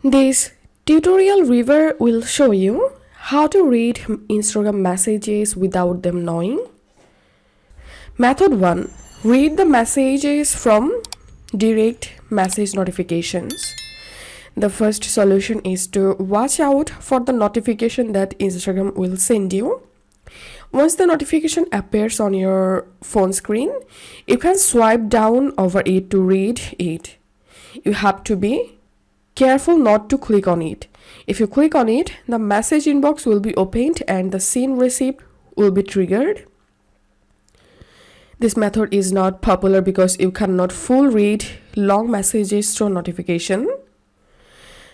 This tutorial reviewer will show you how to read Instagram messages without them knowing. Method 1. Read the messages from direct message notifications. The first solution is to watch out for the notification that Instagram will send you. Once the notification appears on your phone screen, you can swipe down over it to read it. You have to be careful not to click on it. If you click on it, the message inbox will be opened and the seen receipt will be triggered. This method is not popular because you cannot full read long messages through notification.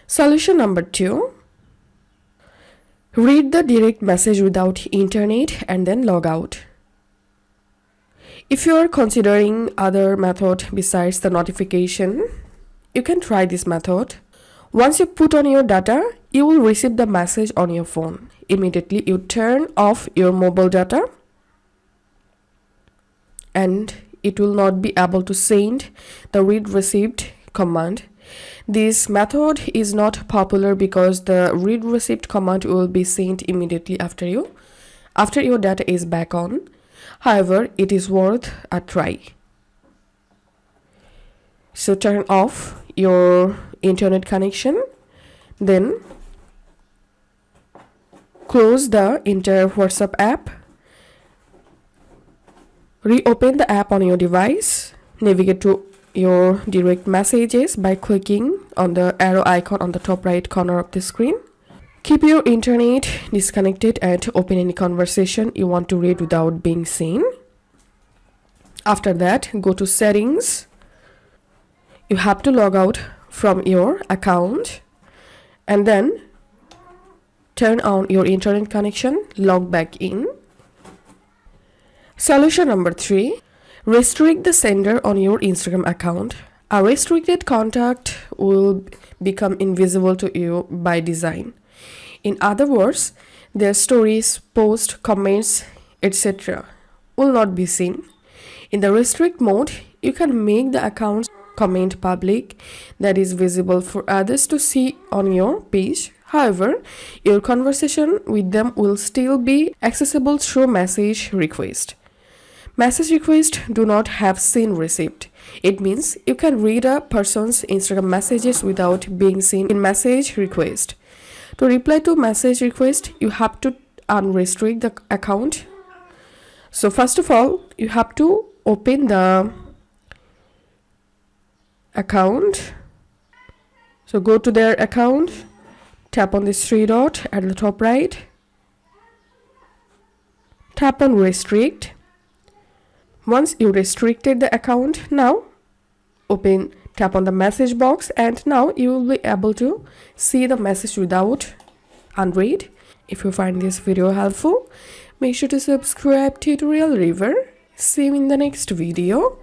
Solution number 2. Read the direct message without internet and then log out. If you are considering other method besides the notification, you can try this method. Once you put on your data, you will receive the message on your phone. Immediately you turn off your mobile data and it will not be able to send the read received command. This method is not popular because the read received command will be sent immediately after your data is back on. However, it is worth a try. So turn off your internet connection, then close the entire WhatsApp app. Reopen the app on your device. Navigate to your direct messages by clicking on the arrow icon on the top right corner of the screen. Keep your internet disconnected and open any conversation you want to read without being seen. After that, go to settings. You have to log out from your account and then turn on your internet connection, log back in. Solution number 3. Restrict the sender on your Instagram account. A restricted contact will become invisible to you by design. In other words, their stories, posts, comments, etc. will not be seen. In the restrict mode, you can make the account comment public, that is visible for others to see on your page. However, your conversation with them will still be accessible through message request. Message requests do not have seen received. It means you can read a person's Instagram messages without being seen in message request. To reply to message request, you have to unrestrict the account. So first of all, you have to open the account. So go to their account, tap on this three dot at the top right, tap on restrict. Once you restricted the account, now tap on the message box and now you will be able to see the message without unread. If you find this video helpful, make sure to subscribe Tutorial River. See you in the next video.